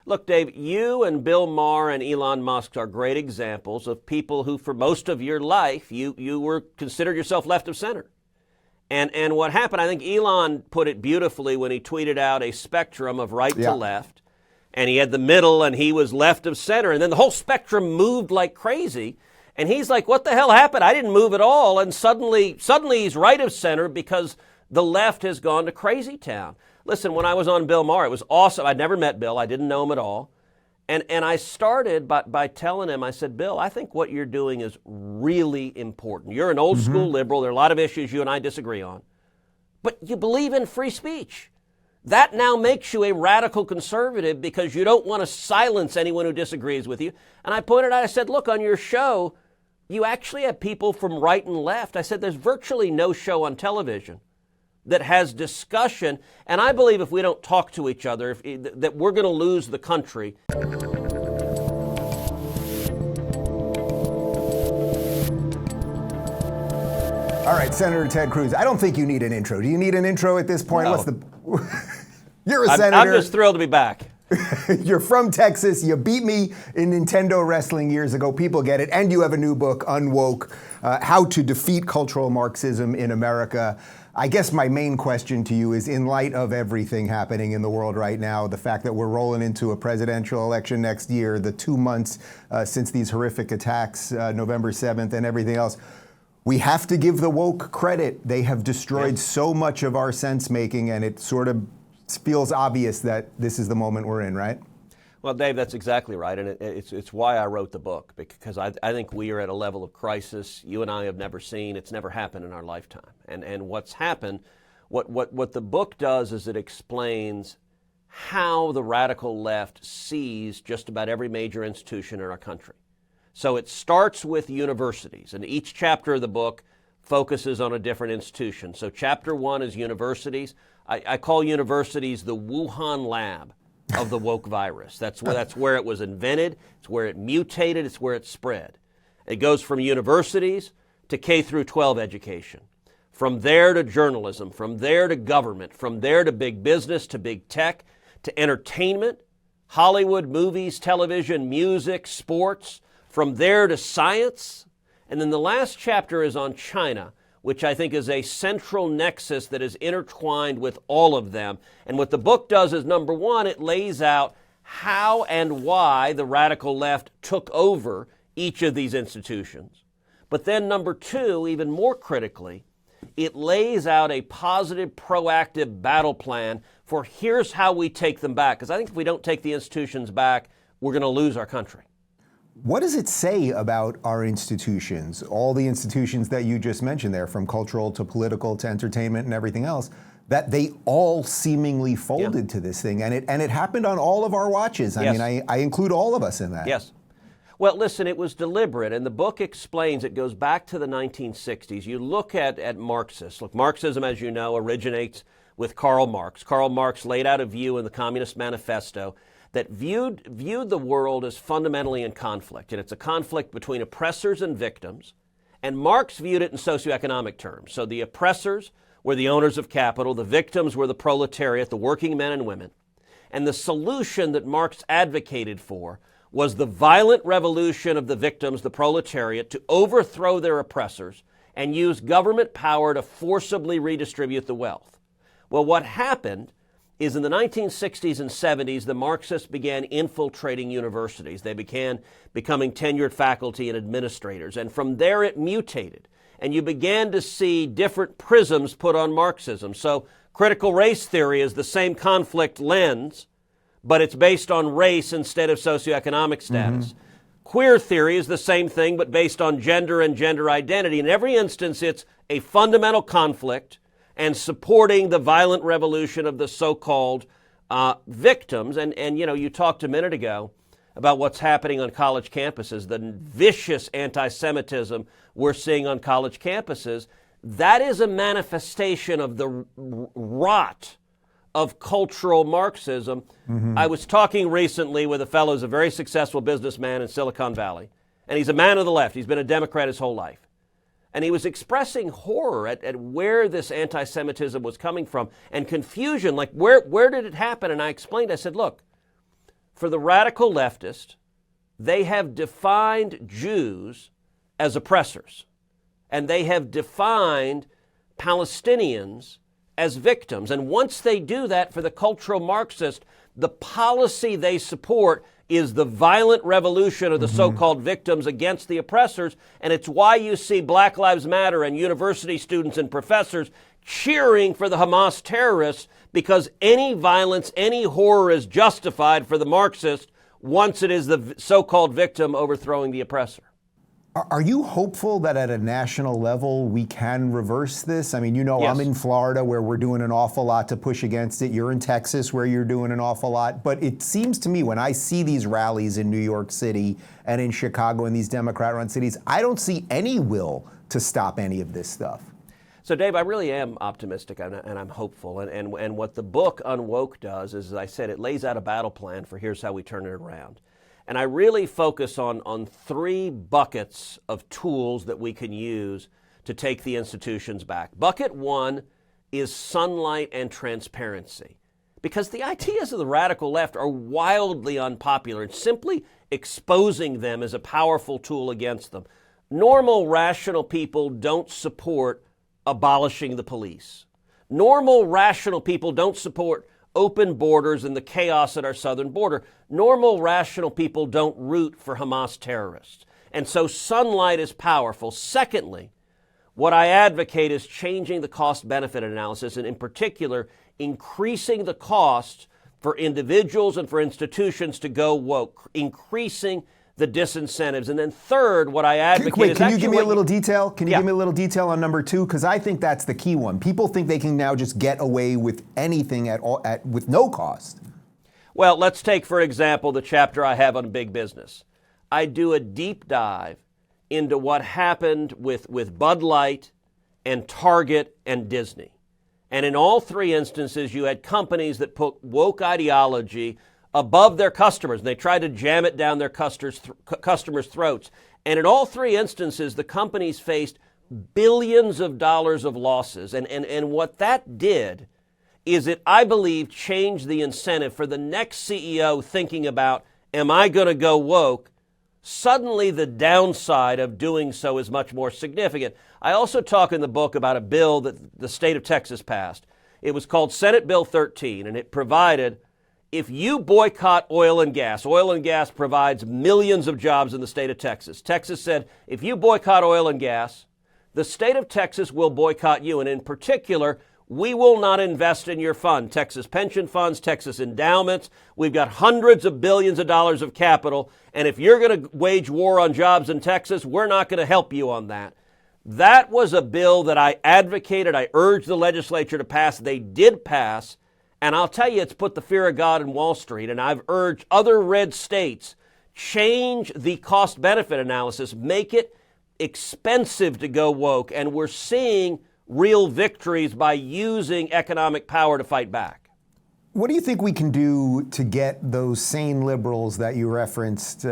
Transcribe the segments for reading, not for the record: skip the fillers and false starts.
Look, Dave, you and Bill Maher and Elon Musk are great examples of people who, for most of your life, you were considered yourself left of center. And what happened, I think Elon put it beautifully when he tweeted out a spectrum of right to left, and he had the middle, and he was left of center, and then the whole spectrum moved like crazy. And he's like, what the hell happened? I didn't move at all. And suddenly he's right of center because the left has gone to crazy town. Listen, when I was on Bill Maher, it was awesome. I'd never met Bill. I didn't know him at all. And I started by telling him, I said, Bill, I think what you're doing is really important. You're an old school liberal. There are a lot of issues you and I disagree on. But you believe in free speech. That now makes you a radical conservative because you don't want to silence anyone who disagrees with you. And I pointed out, I said, look, on your show, you actually have people from right and left. I said, there's virtually no show on television that has discussion, and I believe if we don't talk to each other, that we're going to lose the country. All right, Senator Ted Cruz, I don't think you need an intro. Do you need an intro at this point? No. What's the... You're a senator. I'm just thrilled to be back. You're from Texas. You beat me in Nintendo wrestling years ago. People get it. And you have a new book, Unwoke, How to Defeat Cultural Marxism in America. I guess my main question to you is, in light of everything happening in the world right now, the fact that we're rolling into a presidential election next year, the 2 months since these horrific attacks, November 7th and everything else, we have to give the woke credit. They have destroyed so much of our sense-making, and it sort of feels obvious that this is the moment we're in, right? Well, Dave, that's exactly right, and it's why I wrote the book, because I think we are at a level of crisis you and I have never seen. It's never happened in our lifetime. And what's happened, what the book does is it explains how the radical left sees just about every major institution in our country. So it starts with universities, and each chapter of the book focuses on a different institution. So chapter 1 is universities. I call universities the Wuhan lab of the woke virus. That's where it was invented. It's where it mutated. It's where it spread. It goes from universities to K through 12 education, from there to journalism, from there to government, from there to big business, to big tech, to entertainment, Hollywood, movies, television, music, sports, from there to science. And then the last chapter is on China, which I think is a central nexus that is intertwined with all of them. And what the book does is, number one, it lays out how and why the radical left took over each of these institutions. But then number two, even more critically, it lays out a positive, proactive battle plan for here's how we take them back. Because I think if we don't take the institutions back, we're going to lose our country. What does it say about our institutions, all the institutions that you just mentioned there, from cultural to political to entertainment and everything else, that they all seemingly folded to this thing? And it happened on all of our watches. I mean, I include all of us in that. Yes. Well, listen, it was deliberate, and the book explains, it goes back to the 1960s. You look at Marxists. Look, Marxism, as you know, originates with Karl Marx. Karl Marx laid out a view in the Communist Manifesto that viewed the world as fundamentally in conflict. And it's a conflict between oppressors and victims. And Marx viewed it in socioeconomic terms. So the oppressors were the owners of capital, the victims were the proletariat, the working men and women. And the solution that Marx advocated for was the violent revolution of the victims, the proletariat, to overthrow their oppressors and use government power to forcibly redistribute the wealth. Well, what happened is in the 1960s and 70s, the Marxists began infiltrating universities. They began becoming tenured faculty and administrators. And from there it mutated. And you began to see different prisms put on Marxism. So critical race theory is the same conflict lens, but it's based on race instead of socioeconomic status. Queer theory is the same thing, but based on gender and gender identity. In every instance, it's a fundamental conflict and supporting the violent revolution of the so-called victims. And you know, you talked a minute ago about what's happening on college campuses, the vicious anti-Semitism we're seeing on college campuses. That is a manifestation of the rot of cultural Marxism. I was talking recently with a fellow who's a very successful businessman in Silicon Valley, and he's a man of the left. He's been a Democrat his whole life. And he was expressing horror at where this anti-Semitism was coming from and confusion, like where did it happen? And I explained, I said, look, for the radical leftist, they have defined Jews as oppressors, and they have defined Palestinians as victims. And once they do that for the cultural Marxist, the policy they support is the violent revolution of the so-called victims against the oppressors. And it's why you see Black Lives Matter and university students and professors cheering for the Hamas terrorists, because any violence, any horror is justified for the Marxist once it is the so-called victim overthrowing the oppressor. Are you hopeful that at a national level we can reverse this? I mean, you know, Yes. I'm in Florida where we're doing an awful lot to push against it. You're in Texas where you're doing an awful lot. But it seems to me when I see these rallies in New York City and in Chicago and these Democrat-run cities, I don't see any will to stop any of this stuff. So, Dave, I really am optimistic and I'm hopeful. And what the book Unwoke does is, as I said, it lays out a battle plan for here's how we turn it around. And I really focus on three buckets of tools that we can use to take the institutions back. Bucket one is sunlight and transparency, because the ideas of the radical left are wildly unpopular, and simply exposing them is a powerful tool against them. Normal, rational people don't support abolishing the police. Normal, rational people don't support open borders and the chaos at our southern border. Normal, rational people don't root for Hamas terrorists. And so sunlight is powerful. Secondly, what I advocate is changing the cost-benefit analysis, and in particular, increasing the cost for individuals and for institutions to go woke, increasing the disincentives. And then third, what I advocate is can you give me a little detail? Can you give me a little detail on number two? Because I think that's the key one. People think they can now just get away with anything at all, with no cost. Well, let's take, for example, the chapter I have on big business. I do a deep dive into what happened with Bud Light and Target and Disney. And in all three instances, you had companies that put woke ideology above their customers, and they tried to jam it down their customers' throats. And in all three instances, the companies faced billions of dollars of losses. And what that did is it, I believe, changed the incentive for the next CEO thinking about, am I going to go woke? Suddenly the downside of doing so is much more significant. I also talk in the book about a bill that the state of Texas passed. It was called Senate Bill 13, and it provided, if you boycott oil and gas provides millions of jobs in the state of Texas. Texas said, if you boycott oil and gas, the state of Texas will boycott you. And in particular, we will not invest in your fund. Texas pension funds, Texas endowments. We've got hundreds of billions of dollars of capital. And if you're going to wage war on jobs in Texas, we're not going to help you on that. That was a bill that I advocated. I urged the legislature to pass. They did pass. And I'll tell you, it's put the fear of God in Wall Street. And I've urged other red states, change the cost-benefit analysis, make it expensive to go woke. And we're seeing real victories by using economic power to fight back. What do you think we can do to get those sane liberals that you referenced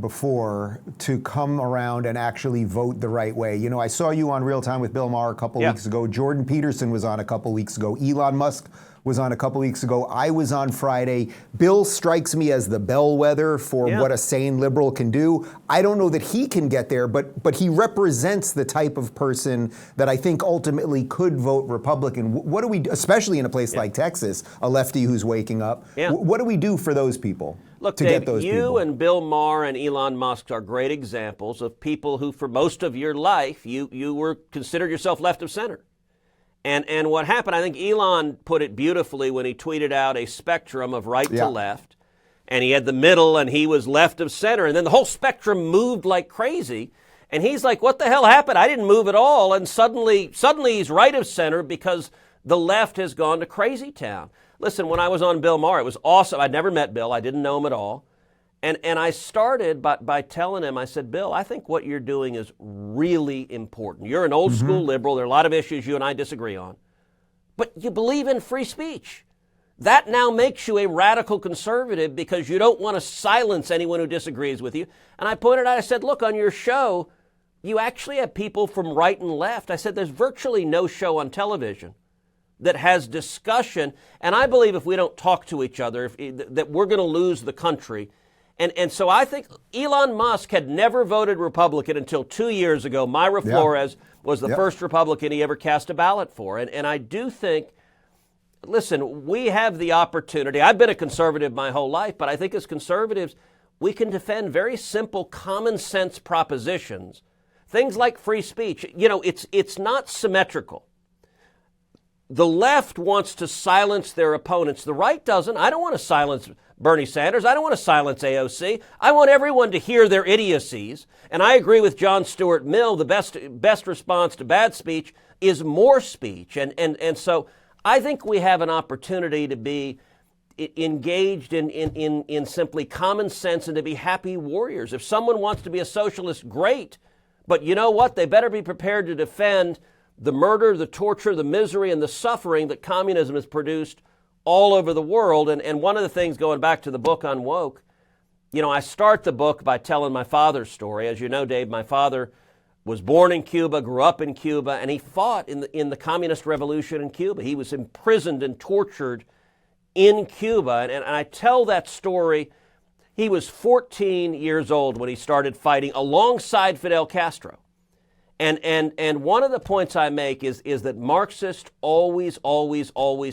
before to come around and actually vote the right way? You know, I saw you on Real Time with Bill Maher a couple weeks ago. Jordan Peterson was on a couple weeks ago. Elon Musk was on a couple weeks ago. I was on Friday. Bill strikes me as the bellwether for what a sane liberal can do. I don't know that he can get there, but he represents the type of person that I think ultimately could vote Republican. What do we, especially in a place like Texas, a lefty who's waking up, what do we do for those people? Look, to Dave, get those you people? And Bill Maher and Elon Musk are great examples of people who, for most of your life, you were considered yourself left of center. And what happened, I think Elon put it beautifully when he tweeted out a spectrum of right to left, and he had the middle, and he was left of center, and then the whole spectrum moved like crazy, and he's like, what the hell happened? I didn't move at all, and suddenly he's right of center because the left has gone to crazy town. Listen, when I was on Bill Maher, it was awesome. I'd never met Bill. I didn't know him at all. And I started by telling him, I said, Bill, I think what you're doing is really important. You're an old school liberal. There are a lot of issues you and I disagree on. But you believe in free speech. That now makes you a radical conservative because you don't want to silence anyone who disagrees with you. And I pointed out, I said, look, on your show, you actually have people from right and left. I said, there's virtually no show on television that has discussion. And I believe if we don't talk to each other, that we're going to lose the country. And so I think Elon Musk had never voted Republican until 2 years ago. Myra Flores was the first Republican he ever cast a ballot for. And I do think, listen, we have the opportunity. I've been a conservative my whole life, but I think as conservatives, we can defend very simple common sense propositions. Things like free speech. You know, it's not symmetrical. The left wants to silence their opponents. The right doesn't. I don't want to silence Bernie Sanders. I don't want to silence AOC. I want everyone to hear their idiocies. And I agree with John Stuart Mill. The best response to bad speech is more speech. And so I think we have an opportunity to be engaged in simply common sense and to be happy warriors. If someone wants to be a socialist, great. But you know what? They better be prepared to defend the murder, the torture, the misery, and the suffering that communism has produced all over the world. And one of the things, going back to the book Unwoke, you know, I start the book by telling my father's story. As you know, Dave, my father was born in Cuba, grew up in Cuba, and he fought in the communist revolution in Cuba. He was imprisoned and tortured in Cuba. And I tell that story. He was 14 years old when he started fighting alongside Fidel Castro. And one of the points I make is that Marxists always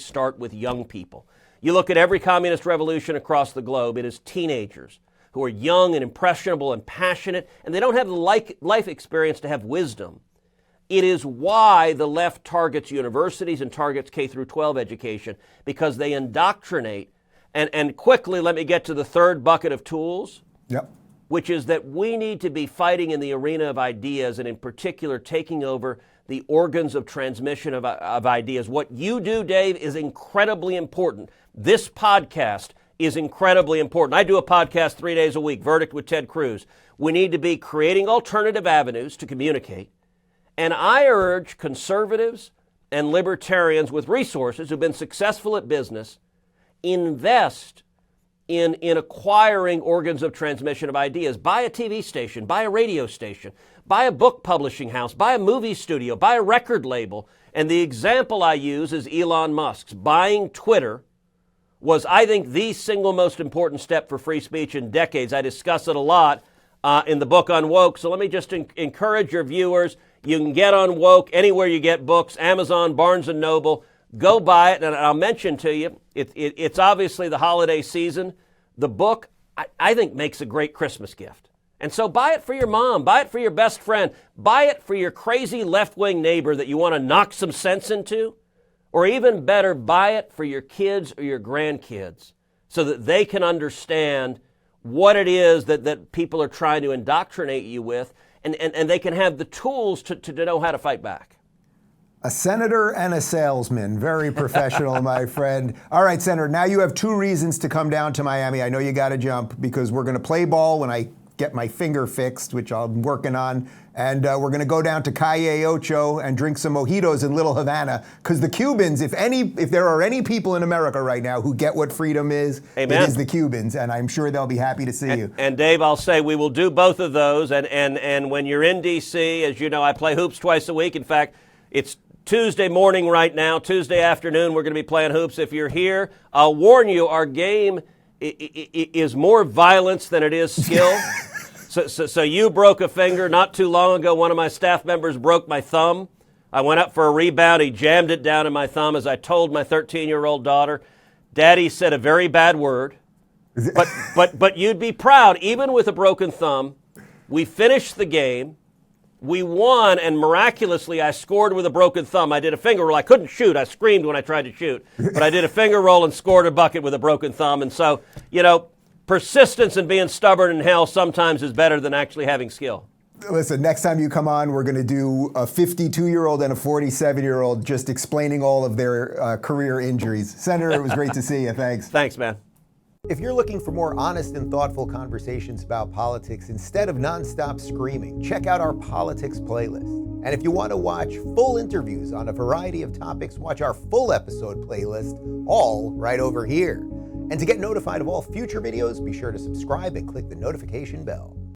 start with young people. You look at every communist revolution across the globe, it is teenagers who are young and impressionable and passionate, and they don't have the life experience to have wisdom. It is why the left targets universities and targets K through 12 education, because they indoctrinate. And quickly, let me get to the third bucket of tools. Yep. Which is that we need to be fighting in the arena of ideas, and in particular taking over the organs of transmission of ideas. What you do, Dave, is incredibly important. This podcast is incredibly important. I do a podcast 3 days a week, Verdict with Ted Cruz. We need to be creating alternative avenues to communicate. And I urge conservatives and libertarians with resources who've been successful at business, invest in acquiring organs of transmission of ideas. Buy a TV station, buy a radio station, buy a book publishing house, buy a movie studio, buy a record label. And the example I use is Elon Musk's. Buying Twitter was, I think, the single most important step for free speech in decades. I discuss it a lot in the book Unwoke. So let me just encourage your viewers. You can get Unwoke anywhere you get books, Amazon, Barnes & Noble. Go buy it, and I'll mention to you, it's obviously the holiday season. The book, I think, makes a great Christmas gift. And so buy it for your mom, buy it for your best friend, buy it for your crazy left-wing neighbor that you want to knock some sense into, or even better, buy it for your kids or your grandkids so that they can understand what it is that people are trying to indoctrinate you with, and they can have the tools to know how to fight back. A senator and a salesman. Very professional, my friend. All right, Senator, now you have 2 reasons to come down to Miami. I know you got to jump because we're going to play ball when I get my finger fixed, which I'm working on. And we're going to go down to Calle Ocho and drink some mojitos in Little Havana. Because the Cubans, if there are any people in America right now who get what freedom is, Amen. It is the Cubans. And I'm sure they'll be happy to see you. And Dave, I'll say we will do both of those. And when you're in D.C., as you know, I play hoops twice a week. In fact, it's Tuesday morning right now, Tuesday afternoon, we're going to be playing hoops. If you're here, I'll warn you, our game is more violence than it is skill. So you broke a finger. Not too long ago, one of my staff members broke my thumb. I went up for a rebound. He jammed it down in my thumb as I told my 13-year-old daughter, Daddy said a very bad word. But you'd be proud, even with a broken thumb, we finished the game. We won, and miraculously, I scored with a broken thumb. I did a finger roll. I couldn't shoot. I screamed when I tried to shoot. But I did a finger roll and scored a bucket with a broken thumb. And so, you know, persistence and being stubborn in hell sometimes is better than actually having skill. Listen, next time you come on, we're going to do a 52-year-old and a 47-year-old just explaining all of their career injuries. Senator, it was great to see you. Thanks. Thanks, man. If you're looking for more honest and thoughtful conversations about politics instead of nonstop screaming, check out our politics playlist. And if you want to watch full interviews on a variety of topics, watch our full episode playlist, all right over here. And to get notified of all future videos, be sure to subscribe and click the notification bell.